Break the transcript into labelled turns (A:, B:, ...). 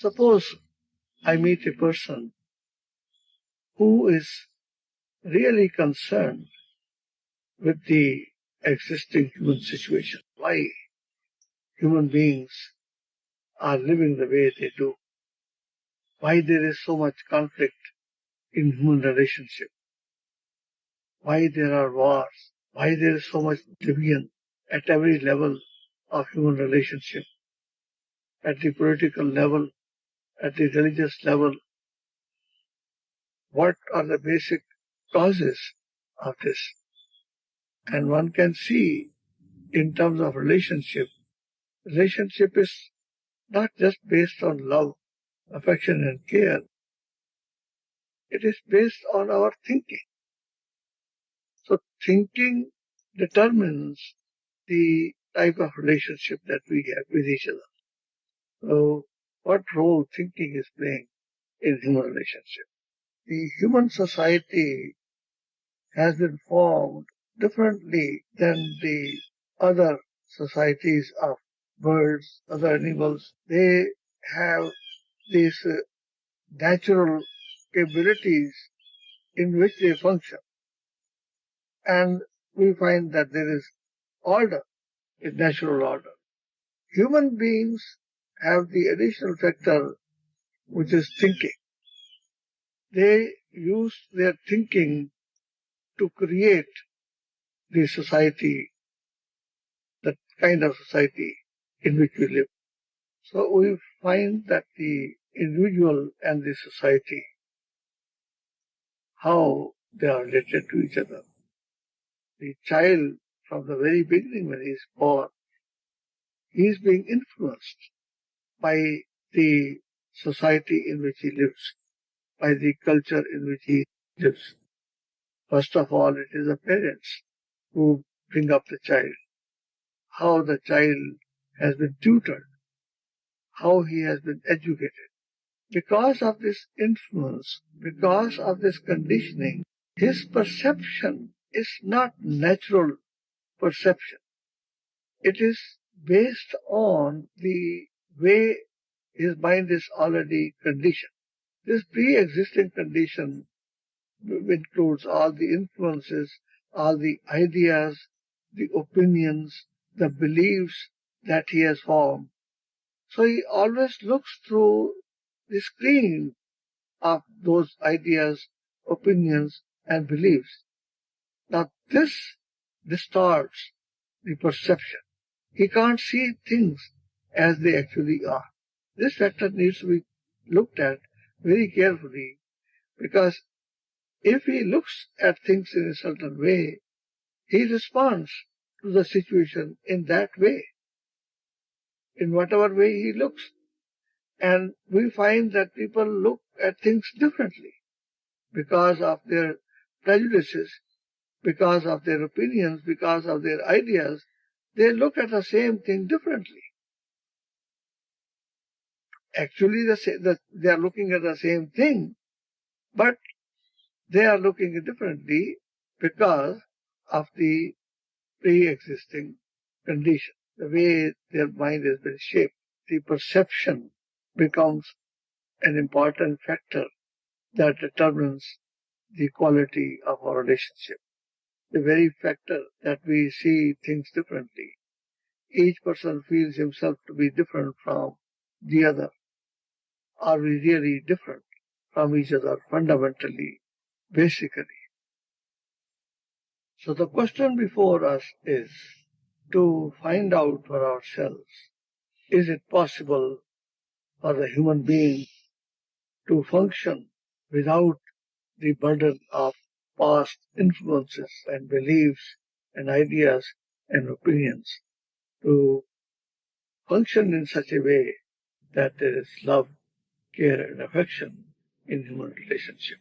A: Suppose I meet a person who is really concerned with the existing human situation, why human beings are living the way they do, why there is so much conflict in human relationship, why there are wars, why there is so much division at every level of human relationship, at the political level, at the religious level. What are the basic causes of this? And one can see in terms of relationship is not just based on love, affection and care. It is based on our thinking. So thinking determines the type of relationship that we have with each other. So what role thinking is playing in human relationship? The human society has been formed differently than the other societies of birds, other animals. They have these natural capabilities in which they function. And we find that there is order, a natural order. Human beings have the additional factor which is thinking. They use their thinking to create the society, the kind of society in which we live. So we find that the individual and the society, how they are related to each other. The child, from the very beginning when he is born, he is being influenced by the society in which he lives, by the culture in which he lives. First of all, it is the parents who bring up the child, how the child has been tutored, how he has been educated. Because of this influence, because of this conditioning, his perception is not natural perception. It is based on the way his mind is already conditioned. This pre-existing condition includes all the influences, all the ideas, the opinions, the beliefs that he has formed. So he always looks through the screen of those ideas, opinions, and beliefs. Now this distorts the perception. He can't see things as they actually are. This factor needs to be looked at very carefully, because if he looks at things in a certain way, he responds to the situation in that way, in whatever way he looks. And we find that people look at things differently because of their prejudices, because of their opinions, because of their ideas. They look at the same thing differently. Actually, they are looking at the same thing, but they are looking at it differently because of the pre-existing condition, the way their mind has been shaped. The perception becomes an important factor that determines the quality of our relationship. The very factor that we see things differently. Each person feels himself to be different from the other. Are we really different from each other fundamentally, basically? So the question before us is to find out for ourselves, is it possible for the human being to function without the burden of past influences and beliefs and ideas and opinions, to function in such a way that there is love, care and affection in human relationship?